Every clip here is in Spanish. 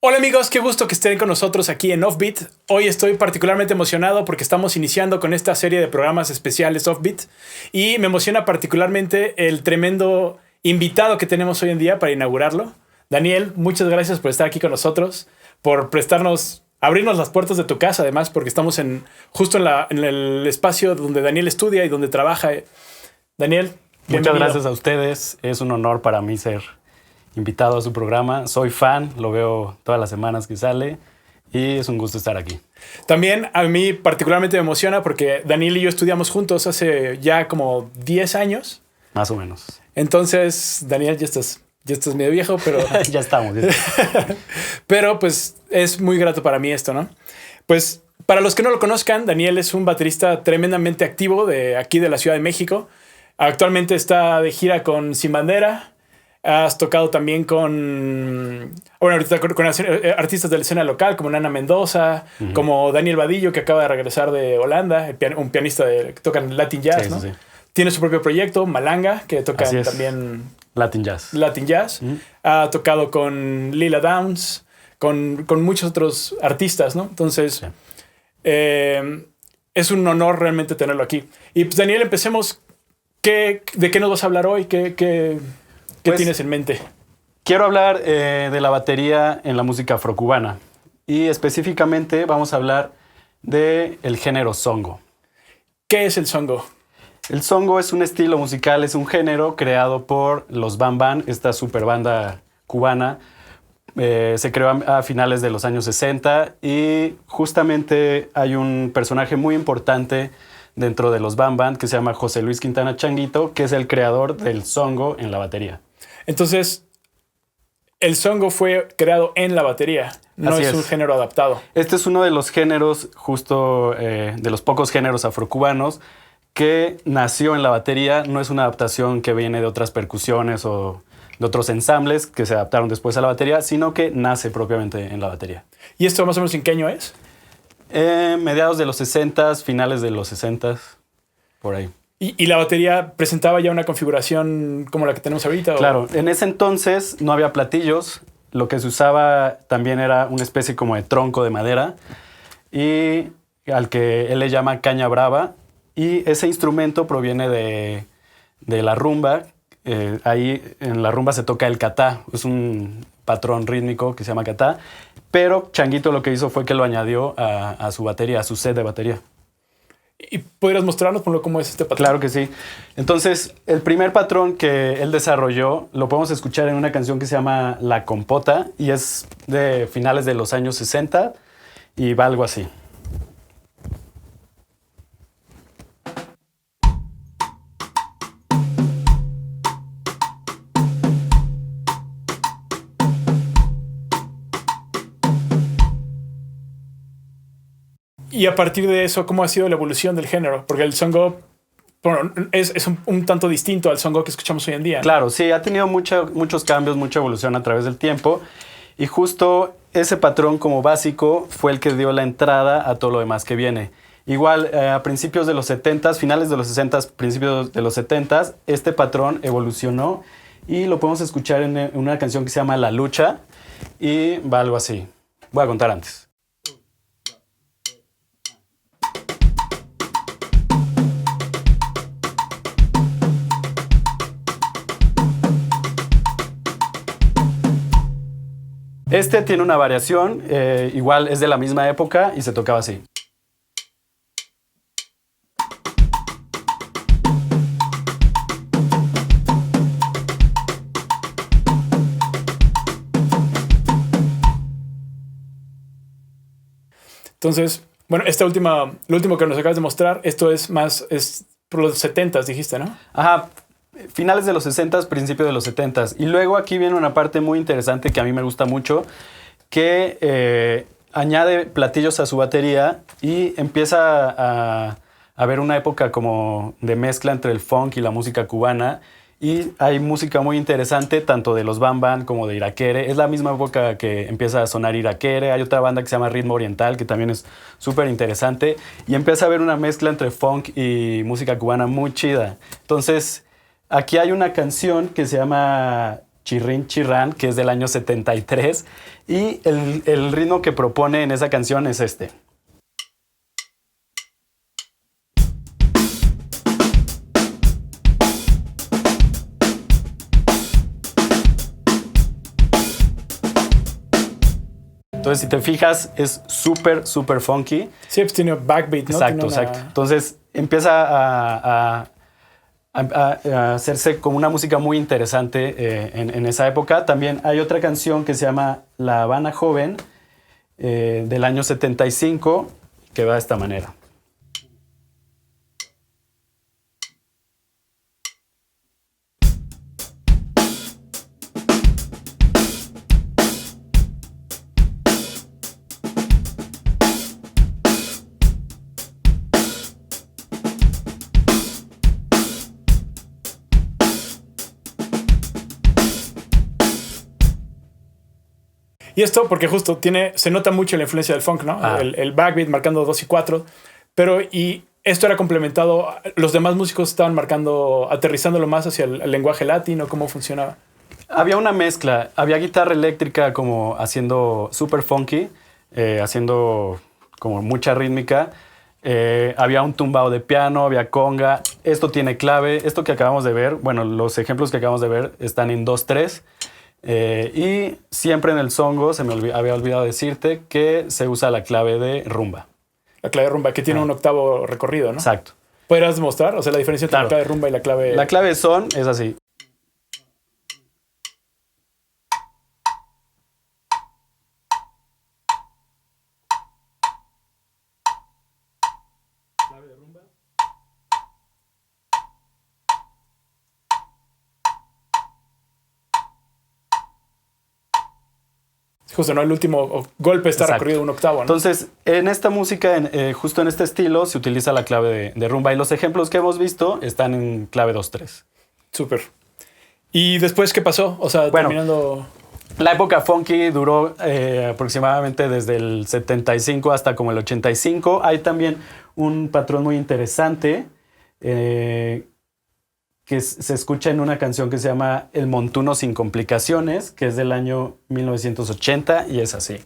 Hola amigos, qué gusto que estén con nosotros aquí en Offbeat. Hoy estoy particularmente emocionado porque estamos iniciando con esta serie de programas especiales Offbeat y me emociona particularmente el tremendo invitado que tenemos hoy en día para inaugurarlo. Daniel, muchas gracias por estar aquí con nosotros, por abrirnos las puertas de tu casa, además, porque estamos justo en el espacio donde Daniel estudia y donde trabaja. Daniel, muchas gracias a ustedes. Es un honor para mí ser invitado a su programa. Soy fan, lo veo todas las semanas que sale y es un gusto estar aquí. También a mí particularmente me emociona porque Daniel y yo estudiamos juntos hace ya como 10 años. Más o menos. Entonces, Daniel, ya estás medio viejo, pero... ya estamos. Pero pues es muy grato para mí esto, ¿no? Pues para los que no lo conozcan, Daniel es un baterista tremendamente activo de aquí de la Ciudad de México. Actualmente está de gira con Sin Bandera. Has tocado también con artistas de la escena local, como Nana Mendoza, como Daniel Vadillo, que acaba de regresar de Holanda, un pianista que toca en Latin Jazz, sí, ¿no? Sí. Tiene su propio proyecto, Malanga, que toca también Latin Jazz. Ha tocado con Lila Downs, con muchos otros artistas, ¿no? Entonces, sí. Es un honor realmente tenerlo aquí. Y pues, Daniel, empecemos. ¿De qué nos vas a hablar hoy? ¿Qué tienes en mente? Quiero hablar de la batería en la música afrocubana. Y específicamente vamos a hablar del género songo. ¿Qué es el songo? El songo es un estilo musical, es un género creado por los Bam Bam, esta super banda cubana. Se creó a finales de los años 60 y justamente hay un personaje muy importante dentro de los Bam Bam que se llama José Luis Quintana Changuito, que es el creador del songo en la batería. Entonces, el songo fue creado en la batería, no es un género adaptado. Este es uno de los géneros, justo de los pocos géneros afrocubanos, que nació en la batería. No es una adaptación que viene de otras percusiones o de otros ensambles que se adaptaron después a la batería, sino que nace propiamente en la batería. ¿Y esto más o menos en qué año es? Mediados de los 60s, finales de los 60s, por ahí. ¿Y la batería presentaba ya una configuración como la que tenemos ahorita? Claro, en ese entonces no había platillos. Lo que se usaba también era una especie como de tronco de madera y al que él le llama caña brava. Y ese instrumento proviene de la rumba. Ahí en la rumba se toca el catá. Es un patrón rítmico que se llama catá. Pero Changuito lo que hizo fue que lo añadió a su batería, a su set de batería. ¿Y podrías mostrarnos cómo es este patrón? Claro que sí. Entonces, el primer patrón que él desarrolló lo podemos escuchar en una canción que se llama La Compota y es de finales de los años 60 y va algo así. Y a partir de eso, ¿cómo ha sido la evolución del género? Porque el songo es un tanto distinto al songo que escuchamos hoy en día, ¿no? Claro, sí, ha tenido muchos cambios, mucha evolución a través del tiempo. Y justo ese patrón como básico fue el que dio la entrada a todo lo demás que viene. Igual, a principios de los 70s, finales de los 60s, principios de los 70s, este patrón evolucionó y lo podemos escuchar en una canción que se llama La Lucha y va algo así. Voy a contar antes. Este tiene una variación, igual es de la misma época y se tocaba así. Entonces, bueno, lo último que nos acabas de mostrar, esto es por los 70s, dijiste, ¿no? Ajá. Finales de los 60s, principios de los 70s. Y luego aquí viene una parte muy interesante que a mí me gusta mucho, que añade platillos a su batería y empieza a haber una época como de mezcla entre el funk y la música cubana. Y hay música muy interesante, tanto de los Bam Bam como de Irakere. Es la misma época que empieza a sonar Irakere. Hay otra banda que se llama Ritmo Oriental, que también es súper interesante. Y empieza a haber una mezcla entre funk y música cubana muy chida. Entonces, aquí hay una canción que se llama Chirrin Chirrán, que es del año 73. Y el ritmo que propone en esa canción es este. Entonces, si te fijas, es súper, súper funky. Sí, pues tiene backbeat, ¿no? Exacto, exacto. Entonces, empieza a hacerse como una música muy interesante en esa época. También hay otra canción que se llama La Habana Joven, del año 75, que va de esta manera. Y esto porque justo se nota mucho la influencia del funk, ¿no? Ah. El backbeat marcando 2 y 4, pero y esto era complementado, los demás músicos estaban aterrizándolo más hacia el lenguaje latino, ¿cómo funcionaba? Había una mezcla, había guitarra eléctrica como haciendo super funky, haciendo como mucha rítmica, había un tumbao de piano, había conga, esto tiene clave, esto que acabamos de ver, bueno, los ejemplos que acabamos de ver están en 2/3, y siempre en el songo, se me había olvidado decirte que se usa la clave de rumba. La clave de rumba, que tiene un octavo recorrido, ¿no? Exacto. ¿Podrías demostrar? O sea, la diferencia entre la clave de rumba y la clave... La clave son es así. Clave de rumba. Justo, ¿no? El último golpe está recorrido un octavo, ¿no? Entonces, en esta música, justo en este estilo, se utiliza la clave de rumba. Y los ejemplos que hemos visto están en clave 2/3. Súper. ¿Y después qué pasó? O sea, bueno, terminando... La época funky duró aproximadamente desde el 75 hasta como el 85. Hay también un patrón muy interesante que se escucha en una canción que se llama El Montuno sin complicaciones, que es del año 1980 y es así.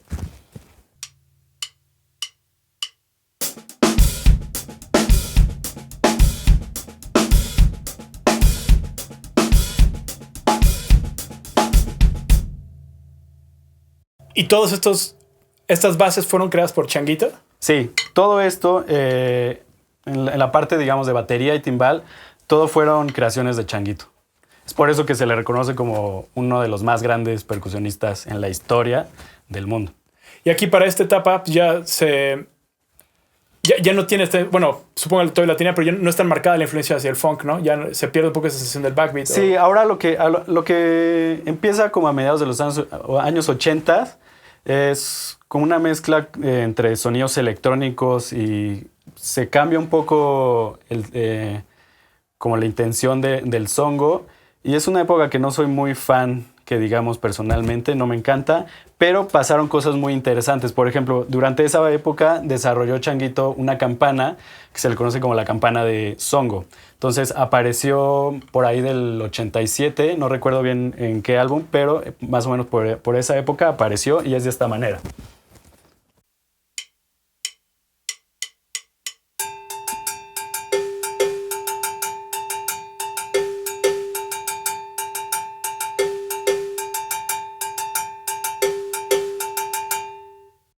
¿Y todas estas bases fueron creadas por Changuito? Sí, todo esto, en la parte, digamos, de batería y timbal, todo fueron creaciones de Changuito. Es por eso que se le reconoce como uno de los más grandes percusionistas en la historia del mundo. Y aquí para esta etapa ya no tiene bueno, supongo que todavía la tenía, pero ya no es tan marcada la influencia hacia el funk, ¿no? Ya se pierde un poco esa sensación del backbeat. Sí, ahora lo que empieza como a mediados de los años 80 es como una mezcla entre sonidos electrónicos y se cambia un poco como la intención del songo. Y es una época que no soy muy fan, que digamos personalmente, no me encanta, pero pasaron cosas muy interesantes. Por ejemplo, durante esa época desarrolló Changuito una campana que se le conoce como la campana de songo. Entonces apareció por ahí del 87, no recuerdo bien en qué álbum, pero más o menos por esa época apareció y es de esta manera.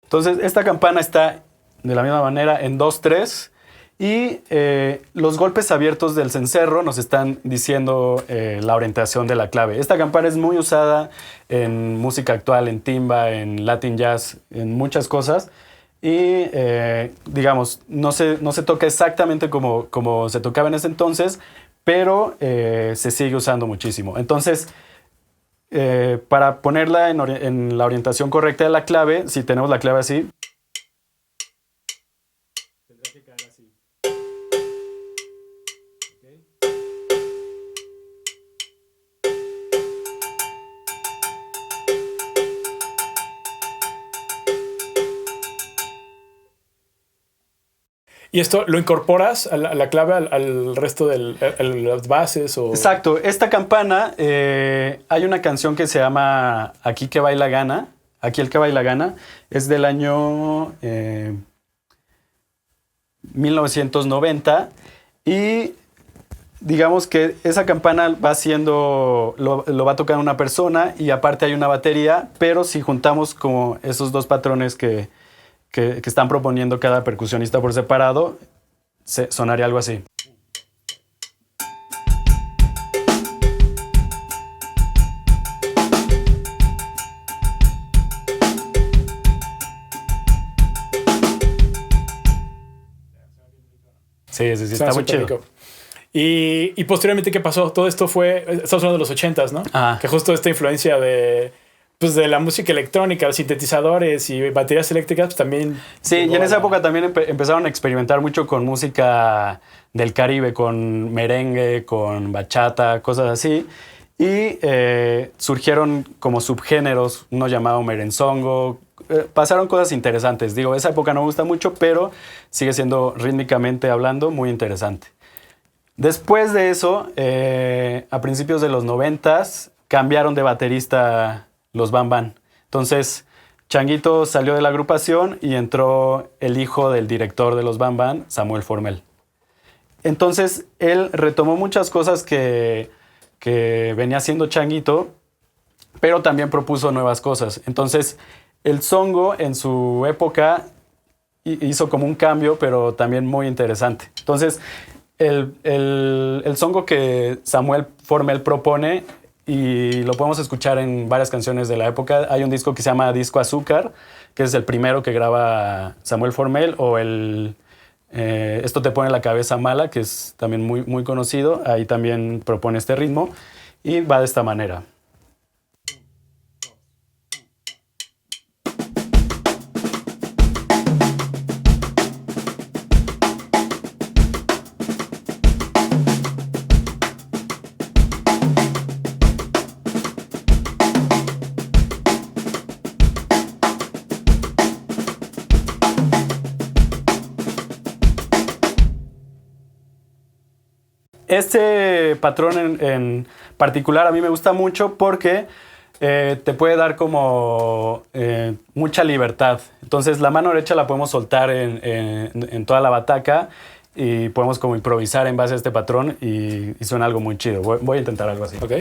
Entonces, esta campana está de la misma manera en 2/3 y los golpes abiertos del cencerro nos están diciendo la orientación de la clave. Esta campana es muy usada en música actual, en timba, en Latin jazz, en muchas cosas. Y, digamos, no se toca exactamente como se tocaba en ese entonces, pero se sigue usando muchísimo. Entonces, para ponerla en la orientación correcta de la clave, si tenemos la clave así, tendrá que caer así. ¿Okay? ¿Y esto lo incorporas a la clave al resto de las bases? O... Exacto. Esta campana, hay una canción que se llama Aquí que baila gana. Aquí el que baila gana. Es del año 1990. Y digamos que esa campana va siendo, lo va a tocar una persona y aparte hay una batería, pero si juntamos como esos dos patrones que están proponiendo cada percusionista por separado, sonaría algo así. Sí, está muy chido. Rico. Y posteriormente, ¿qué pasó? Todo esto fue, estamos hablando de los 80s, ¿no? Ajá. Que justo esta influencia de la música electrónica, los sintetizadores y baterías eléctricas, pues también... Sí, y en esa época también empezaron a experimentar mucho con música del Caribe, con merengue, con bachata, cosas así. Y surgieron como subgéneros, uno llamado merenzongo. Pasaron cosas interesantes. Digo, esa época no me gusta mucho, pero sigue siendo rítmicamente hablando muy interesante. Después de eso, a principios de los 90s, cambiaron de baterista los Bam Bam. Entonces, Changuito salió de la agrupación y entró el hijo del director de los Bam Bam, Samuel Formel. Entonces, él retomó muchas cosas que venía haciendo Changuito, pero también propuso nuevas cosas. Entonces, el songo en su época hizo como un cambio, pero también muy interesante. Entonces, el songo que Samuel Formel propone, y lo podemos escuchar en varias canciones de la época. Hay un disco que se llama Disco Azúcar, que es el primero que graba Samuel Formel, o Esto te pone la cabeza mala, que es también muy, muy conocido. Ahí también propone este ritmo y va de esta manera. Este patrón en particular a mí me gusta mucho porque te puede dar como mucha libertad. Entonces la mano derecha la podemos soltar en toda la bataca y podemos como improvisar en base a este patrón y suena algo muy chido. Voy a intentar algo así. Ok.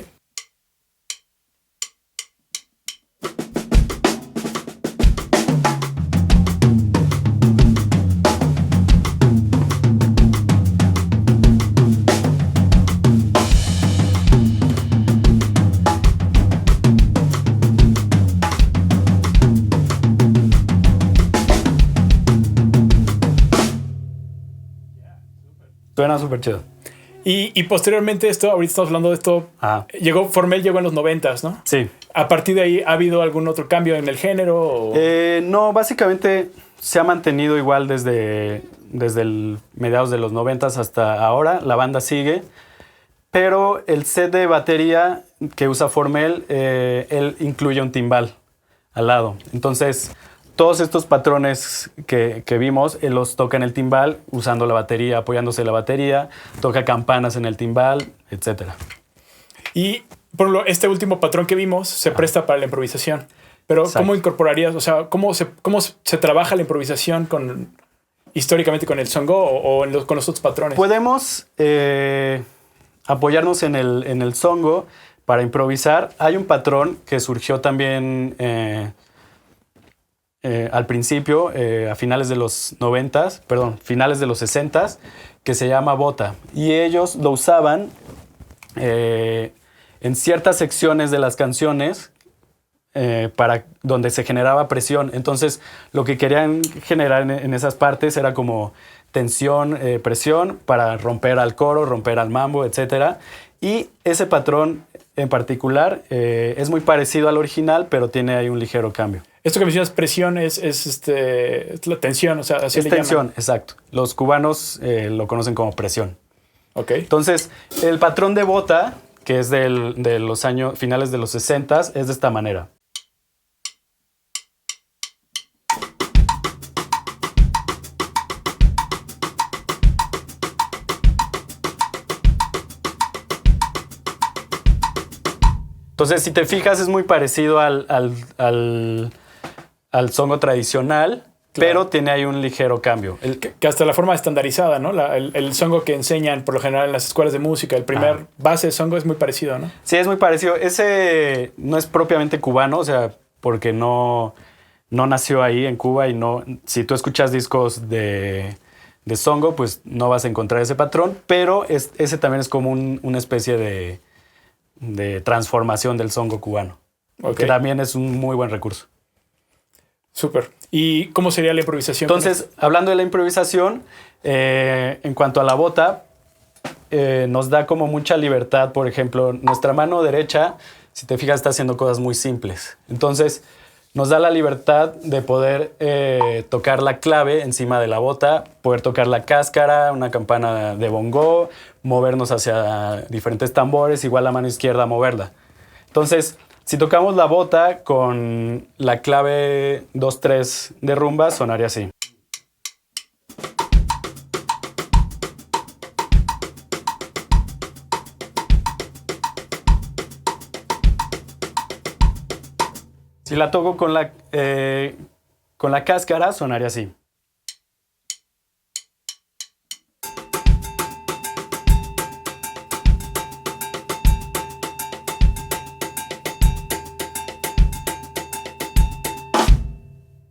Suena súper chido. Y posteriormente esto, ahorita estamos hablando de esto, Formel llegó en los 90s, ¿no? Sí. ¿A partir de ahí ha habido algún otro cambio en el género? O... No, básicamente se ha mantenido igual desde el mediados de los 90s hasta ahora. La banda sigue, pero el set de batería que usa Formel, él incluye un timbal al lado. Entonces, todos estos patrones que vimos, él los toca en el timbal usando la batería, apoyándose la batería, toca campanas en el timbal, etc. Y por ejemplo, este último patrón que vimos se presta para la improvisación. Pero exacto. ¿Cómo incorporarías? O sea, ¿cómo se trabaja la improvisación históricamente con el songo o con los otros patrones? Podemos apoyarnos en el songo para improvisar. Hay un patrón que surgió también al principio, a finales de los 90s, finales de los 60s, que se llama bota. Y ellos lo usaban en ciertas secciones de las canciones para donde se generaba presión. Entonces, lo que querían generar en esas partes era como tensión, presión para romper al coro, romper al mambo, etc. Y ese patrón en particular es muy parecido al original, pero tiene ahí un ligero cambio. Esto que mencionas, presión, es la tensión, o sea, así es le tensión, llaman. exacto. Los cubanos lo conocen como presión. Ok. Entonces, el patrón de bota, que es de los años finales de los 60s, es de esta manera. Entonces, si te fijas, es muy parecido al songo tradicional, pero tiene ahí un ligero cambio. Que hasta la forma estandarizada, ¿no? El songo que enseñan por lo general en las escuelas de música, el primer base de songo es muy parecido, ¿no? Sí, es muy parecido. Ese no es propiamente cubano, o sea, porque no nació ahí en Cuba y no. Si tú escuchas discos de songo, pues no vas a encontrar ese patrón, pero ese también es como una especie de transformación del songo cubano, que también es un muy buen recurso. Súper. ¿Y cómo sería la improvisación? Entonces, hablando de la improvisación, en cuanto a la bota, nos da como mucha libertad. Por ejemplo, nuestra mano derecha, si te fijas, está haciendo cosas muy simples. Entonces, nos da la libertad de poder tocar la clave encima de la bota, poder tocar la cáscara, una campana de bongo, movernos hacia diferentes tambores, igual la mano izquierda moverla. Entonces, si tocamos la bota con la clave 2-3 de rumba, sonaría así. Si la toco con la cáscara, sonaría así.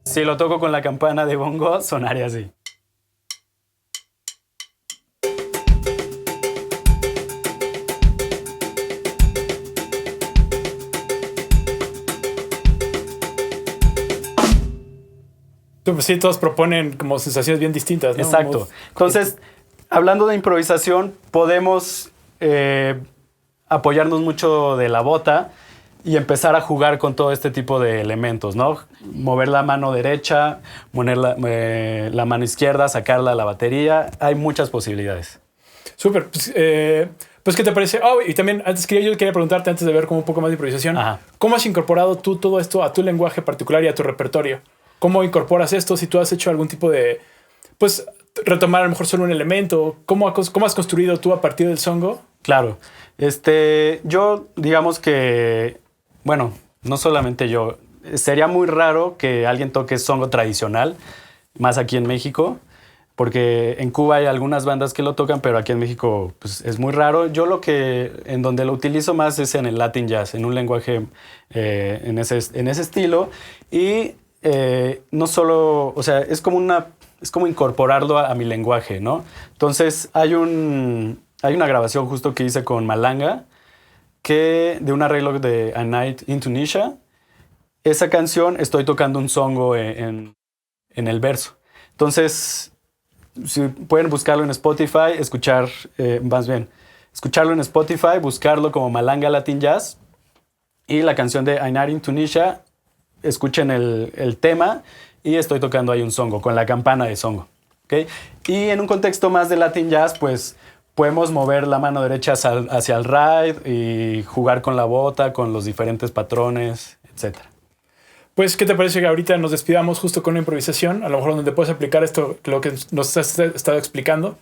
Si lo toco con la campana de bongo, sonaría así. Pues sí, todos proponen como sensaciones bien distintas, ¿no? Exacto. Entonces, hablando de improvisación, podemos apoyarnos mucho de la bota y empezar a jugar con todo este tipo de elementos, ¿no? Mover la mano derecha, poner la mano izquierda, sacarla a la batería. Hay muchas posibilidades. Súper. Pues, ¿qué te parece? Oh, y también, yo quería preguntarte, antes de ver como un poco más de improvisación, ¿cómo has incorporado tú todo esto a tu lenguaje particular y a tu repertorio? ¿Cómo incorporas esto? Si tú has hecho algún tipo de, pues, retomar a lo mejor solo un elemento. ¿Cómo has construido tú a partir del songo? Claro. Yo, digamos que, bueno, no solamente yo. Sería muy raro que alguien toque songo tradicional, más aquí en México, porque en Cuba hay algunas bandas que lo tocan, pero aquí en México pues, es muy raro. Yo en donde lo utilizo más es en el Latin Jazz, en un lenguaje en ese estilo. Y no solo, o sea, es como incorporarlo a mi lenguaje, ¿no? Entonces hay una grabación justo que hice con Malanga, de un arreglo de A Night in Tunisia. Esa canción estoy tocando un songo en el verso. Entonces, si pueden buscarlo en Spotify, escucharlo en Spotify, buscarlo como Malanga Latin Jazz y la canción de A Night in Tunisia. Escuchen el tema y estoy tocando ahí un songo con la campana de songo. ¿Okay? Y en un contexto más de Latin Jazz, pues podemos mover la mano derecha hacia el ride y jugar con la bota, con los diferentes patrones, etc. Pues, ¿qué te parece que ahorita nos despidamos justo con una improvisación? A lo mejor donde puedes aplicar esto, lo que nos has estado explicando.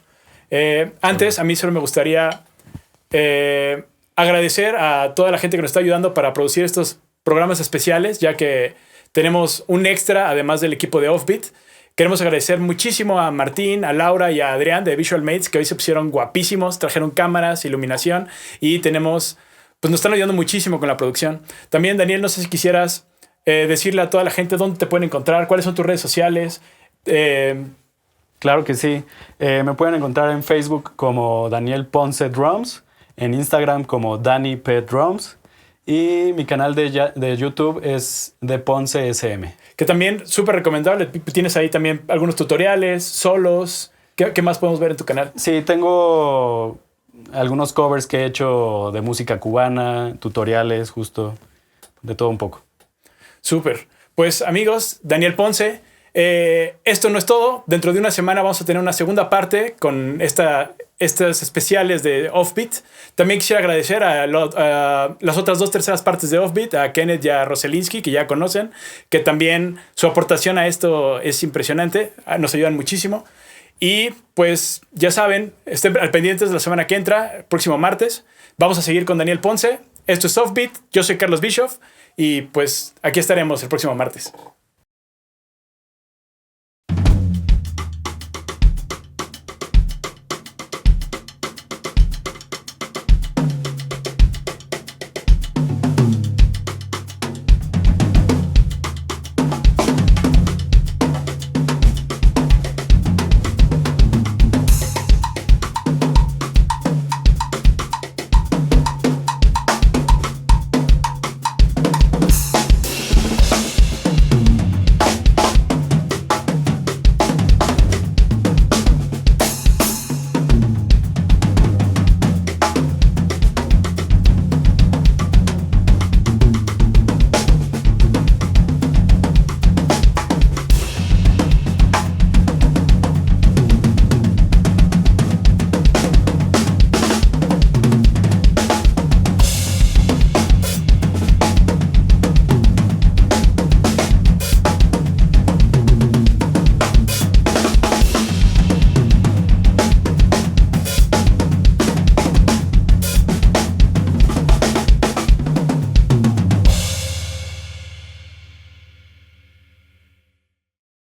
Antes, a mí solo me gustaría agradecer a toda la gente que nos está ayudando para producir estos programas especiales, ya que tenemos un extra, además del equipo de Offbeat. Queremos agradecer muchísimo a Martín, a Laura y a Adrián de Visual Mates, que hoy se pusieron guapísimos, trajeron cámaras, iluminación y nos están ayudando muchísimo con la producción. También, Daniel, no sé si quisieras decirle a toda la gente dónde te pueden encontrar, cuáles son tus redes sociales. Claro que sí. Me pueden encontrar en Facebook como Daniel Ponce Drums, en Instagram como Danny P Drums. Y mi canal de YouTube es de Ponce SM. Que también súper recomendable. Tienes ahí también algunos tutoriales, solos. ¿Qué más podemos ver en tu canal? Sí, tengo algunos covers que he hecho de música cubana, tutoriales, justo, de todo un poco. Súper. Pues amigos, Daniel Ponce, esto no es todo. Dentro de una semana vamos a tener una segunda parte con estas especiales de Offbeat. También quisiera agradecer a las otras 2/3 partes de Offbeat, a Kenneth y a Roselinsky, que ya conocen, que también su aportación a esto es impresionante, nos ayudan muchísimo. Y pues ya saben, estén al pendientes de la semana que entra, el próximo martes. Vamos a seguir con Daniel Ponce. Esto es Offbeat, yo soy Carlos Bischoff y pues aquí estaremos el próximo martes.